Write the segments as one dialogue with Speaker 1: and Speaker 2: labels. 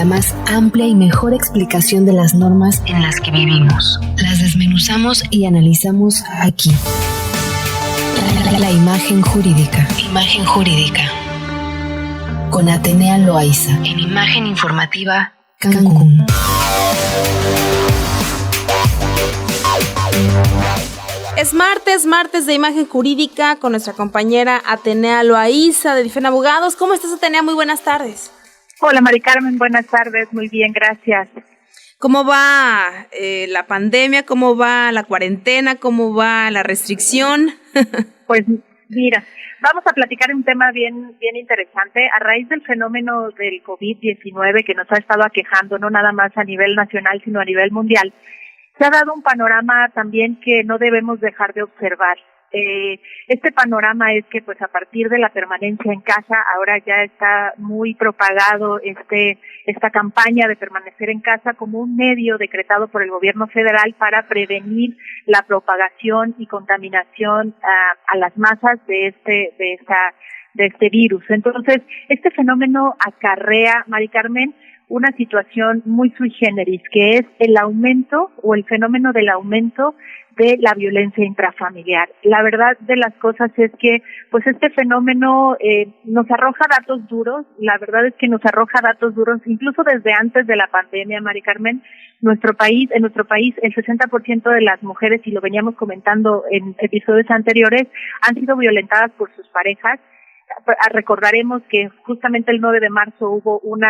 Speaker 1: la más amplia y mejor explicación de las normas en las que vivimos. Las desmenuzamos y analizamos aquí. La imagen jurídica. Imagen jurídica. Con Atenea Loaiza. En Imagen Informativa, Cancún.
Speaker 2: Es martes de Imagen Jurídica con nuestra compañera Atenea Loaiza de Difen Abogados. ¿Cómo estás, Atenea? Muy buenas tardes.
Speaker 3: Hola, Mari Carmen, buenas tardes. Muy bien, gracias.
Speaker 2: ¿Cómo va la pandemia? ¿Cómo va la cuarentena? ¿Cómo va la restricción?
Speaker 3: Pues mira, vamos a platicar un tema bien interesante. A raíz del fenómeno del COVID-19 que nos ha estado aquejando, no nada más a nivel nacional, sino a nivel mundial, se ha dado un panorama también que no debemos dejar de observar. Este panorama es que pues a partir de la permanencia en casa, ahora ya está muy propagado esta campaña de permanecer en casa como un medio decretado por el gobierno federal para prevenir la propagación y contaminación a las masas de este virus. Entonces, este fenómeno acarrea, Mari Carmen, una situación muy sui generis, que es el aumento o el fenómeno del aumento de la violencia intrafamiliar. La verdad de las cosas es que pues este fenómeno nos arroja datos duros. La verdad es que nos arroja datos duros incluso desde antes de la pandemia, Mari Carmen. En nuestro país el 60% de las mujeres, y lo veníamos comentando en episodios anteriores, han sido violentadas por sus parejas. Recordaremos que justamente el 9 de marzo hubo un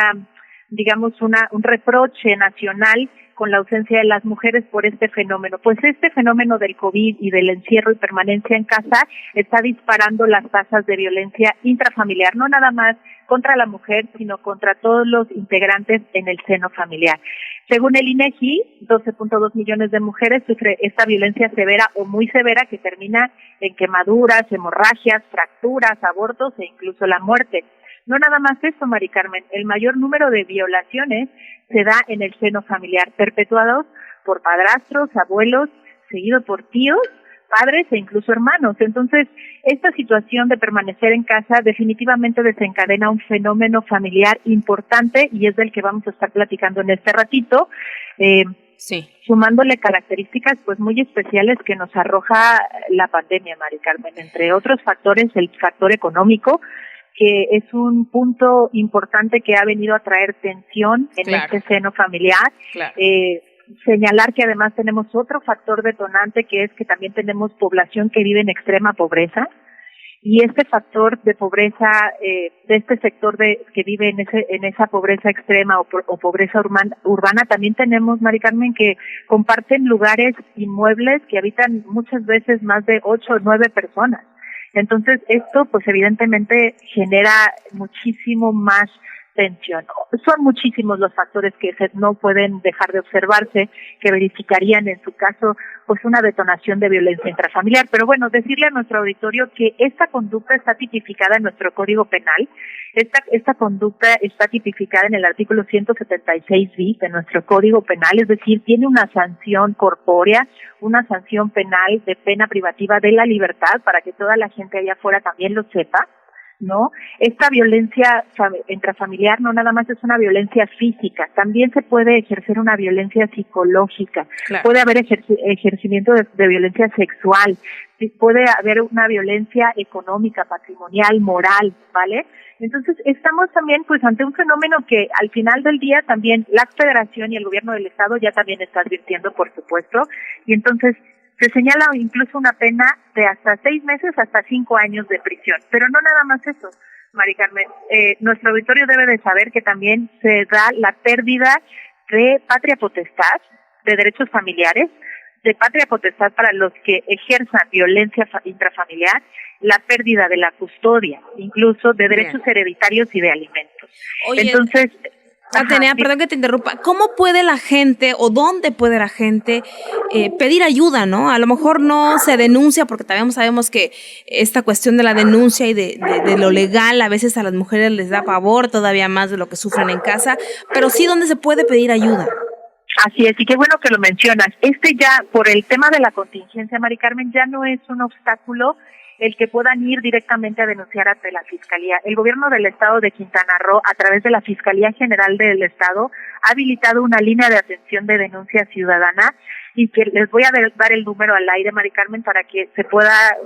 Speaker 3: reproche nacional con la ausencia de las mujeres por este fenómeno. Pues este fenómeno del COVID y del encierro y permanencia en casa está disparando las tasas de violencia intrafamiliar, no nada más contra la mujer, sino contra todos los integrantes en el seno familiar. Según el INEGI, 12.2 millones de mujeres sufren esta violencia severa o muy severa que termina en quemaduras, hemorragias, fracturas, abortos e incluso la muerte. No nada más eso, Mari Carmen, el mayor número de violaciones se da en el seno familiar, perpetuados por padrastros, abuelos, seguido por tíos, padres e incluso hermanos. Entonces, esta situación de permanecer en casa definitivamente desencadena un fenómeno familiar importante y es del que vamos a estar platicando en este ratito.
Speaker 2: Sí.
Speaker 3: Sumándole características pues muy especiales que nos arroja la pandemia, Mari Carmen, entre otros factores, el factor económico, que es un punto importante que ha venido a traer tensión en este seno familiar.
Speaker 2: Claro.
Speaker 3: Señalar que además tenemos otro factor detonante, que es que también tenemos población que vive en extrema pobreza, y este factor de pobreza, de este sector que vive en esa pobreza extrema o pobreza urbana, también tenemos, Mari Carmen, que comparten lugares inmuebles que habitan muchas veces más de 8 o 9 personas. Entonces, esto pues evidentemente genera muchísimo más tensión. Son muchísimos los factores que no pueden dejar de observarse, que verificarían en su caso pues una detonación de violencia intrafamiliar. Pero bueno, decirle a nuestro auditorio que esta conducta está tipificada en nuestro Código Penal. Esta conducta está tipificada en el artículo 176 bis de nuestro Código Penal, es decir, tiene una sanción corpórea, una sanción penal de pena privativa de la libertad, para que toda la gente allá afuera también lo sepa, ¿no? Esta violencia intrafamiliar no nada más es una violencia física, también se puede ejercer una violencia psicológica,
Speaker 2: claro.
Speaker 3: Puede haber ejercimiento de violencia sexual, puede haber una violencia económica, patrimonial, moral, ¿vale? Entonces estamos también pues ante un fenómeno que al final del día también la Federación y el Gobierno del Estado ya también está advirtiendo, por supuesto, y entonces se señala incluso una pena de hasta 6 meses hasta 5 años de prisión. Pero no nada más eso, Mari Carmen. Nuestro auditorio debe de saber que también se da la pérdida de patria potestad, de derechos familiares, de patria potestad para los que ejerzan violencia intrafamiliar, la pérdida de la custodia, incluso de derechos hereditarios y de alimentos.
Speaker 2: Oye,
Speaker 3: entonces,
Speaker 2: Atenea, perdón que te interrumpa. ¿Cómo puede la gente o dónde puede la gente pedir ayuda, no? A lo mejor no se denuncia, porque también sabemos que esta cuestión de la denuncia y de lo legal a veces a las mujeres les da pavor todavía más de lo que sufren en casa, pero sí dónde se puede pedir ayuda.
Speaker 3: Así es, y qué bueno que lo mencionas. Ya, por el tema de la contingencia, Mari Carmen, ya no es un obstáculo el que puedan ir directamente a denunciar ante la Fiscalía. El gobierno del estado de Quintana Roo, a través de la Fiscalía General del Estado, ha habilitado una línea de atención de denuncia ciudadana y que les voy a dar el número al aire, Mari Carmen, para que se pueda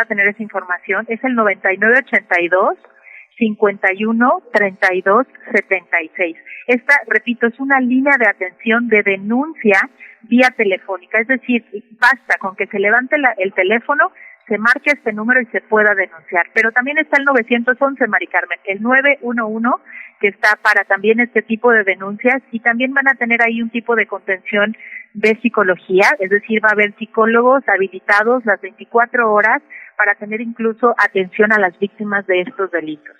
Speaker 3: tener esa información. Es el 9982-51-32-76. Esta, repito, es una línea de atención de denuncia vía telefónica, es decir, basta con que se levante el teléfono, se marque este número y se pueda denunciar. Pero también está el 911, Mari Carmen, el 911, que está para también este tipo de denuncias, y también van a tener ahí un tipo de contención de psicología, es decir, va a haber psicólogos habilitados las 24 horas para tener incluso atención a las víctimas de estos delitos.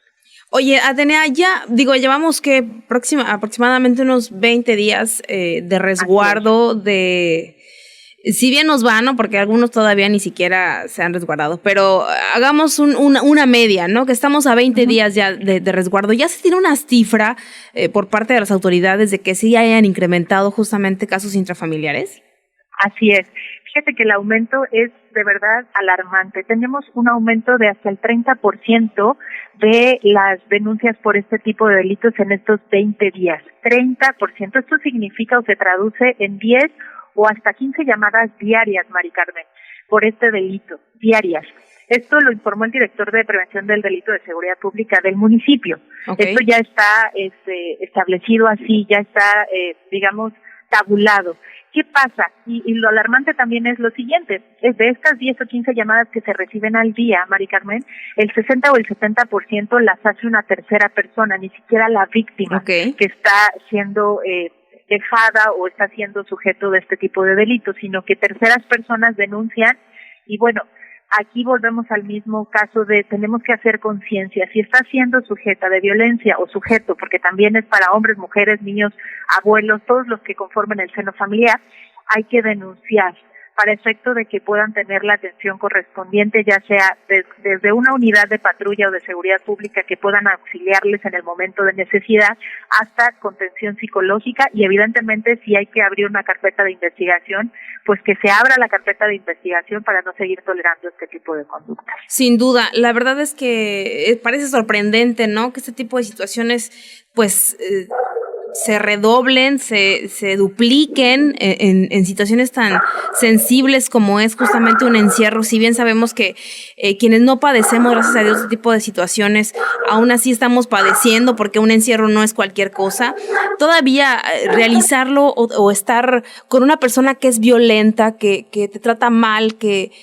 Speaker 2: Oye, Atenea, llevamos aproximadamente unos 20 días de resguardo de... Si bien nos va, ¿no? Porque algunos todavía ni siquiera se han resguardado, pero hagamos una media, ¿no? Que estamos a 20 días ya de resguardo. ¿Ya se tiene una cifra por parte de las autoridades de que sí hayan incrementado justamente casos intrafamiliares?
Speaker 3: Así es. Fíjate que el aumento es de verdad alarmante. Tenemos un aumento de hasta el 30% de las denuncias por este tipo de delitos en estos 20 días. 30%. Esto significa o se traduce en 10 o hasta 15 llamadas diarias, Mari Carmen, por este delito, diarias. Esto lo informó el director de Prevención del Delito de Seguridad Pública del municipio. Okay. Esto ya está establecido así, ya está, tabulado. ¿Qué pasa? Y lo alarmante también es lo siguiente, es de estas 10 o 15 llamadas que se reciben al día, Mari Carmen, el 60 o el 70% las hace una tercera persona, ni siquiera la víctima que está siendo dejada o está siendo sujeto de este tipo de delitos, sino que terceras personas denuncian. Y bueno, aquí volvemos al mismo caso de tenemos que hacer conciencia. Si está siendo sujeta de violencia o sujeto, porque también es para hombres, mujeres, niños, abuelos, todos los que conforman el seno familiar, hay que denunciar para efecto de que puedan tener la atención correspondiente, ya sea desde una unidad de patrulla o de seguridad pública que puedan auxiliarles en el momento de necesidad, hasta contención psicológica, y evidentemente si hay que abrir una carpeta de investigación, pues que se abra la carpeta de investigación para no seguir tolerando este tipo de conductas.
Speaker 2: Sin duda, la verdad es que parece sorprendente, ¿no? Que este tipo de situaciones, pues... se redoblen, se dupliquen en situaciones tan sensibles como es justamente un encierro. Si bien sabemos que quienes no padecemos, gracias a Dios, este tipo de situaciones, aún así estamos padeciendo, porque un encierro no es cualquier cosa. Todavía realizarlo o estar con una persona que es violenta, que te trata mal, que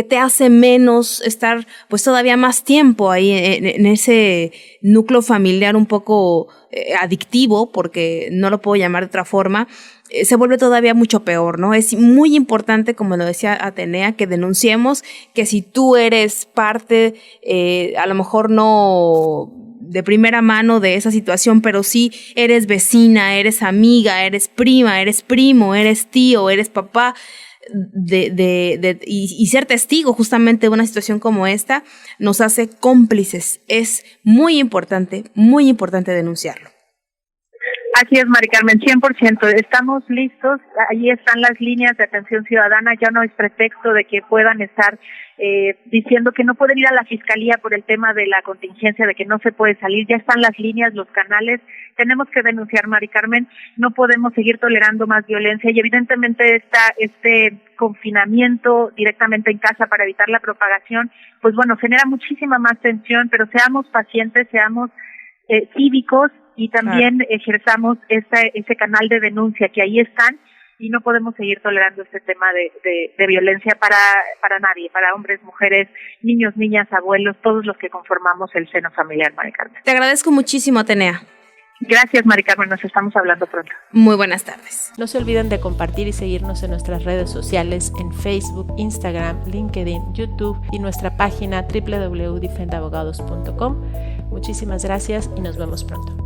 Speaker 2: te hace menos, estar pues todavía más tiempo ahí en ese núcleo familiar un poco adictivo, porque no lo puedo llamar de otra forma, se vuelve todavía mucho peor, ¿no? Es muy importante, como lo decía Atenea, que denunciemos, que si tú eres parte, a lo mejor no de primera mano de esa situación, pero sí eres vecina, eres amiga, eres prima, eres primo, eres tío, eres papá, y ser testigo justamente de una situación como esta nos hace cómplices. Es muy importante denunciarlo.
Speaker 3: Así es, Mari Carmen, 100%. Estamos listos. Ahí están las líneas de atención ciudadana. Ya no es pretexto de que puedan estar diciendo que no pueden ir a la fiscalía por el tema de la contingencia, de que no se puede salir. Ya están las líneas, los canales. Tenemos que denunciar, Mari Carmen. No podemos seguir tolerando más violencia, y evidentemente este confinamiento directamente en casa para evitar la propagación, pues bueno, genera muchísima más tensión, pero seamos pacientes, seamos cívicos, y también ejerzamos ese canal de denuncia, que ahí están, y no podemos seguir tolerando este tema de violencia para nadie, para hombres, mujeres, niños, niñas, abuelos, todos los que conformamos el seno familiar, Mari Carmen.
Speaker 2: Te agradezco muchísimo, Atenea.
Speaker 3: Gracias, Mari Carmen, nos estamos hablando pronto.
Speaker 2: Muy buenas tardes.
Speaker 4: No se olviden de compartir y seguirnos en nuestras redes sociales, en Facebook, Instagram, LinkedIn, YouTube y nuestra página www.difendabogados.com. Muchísimas gracias y nos vemos pronto.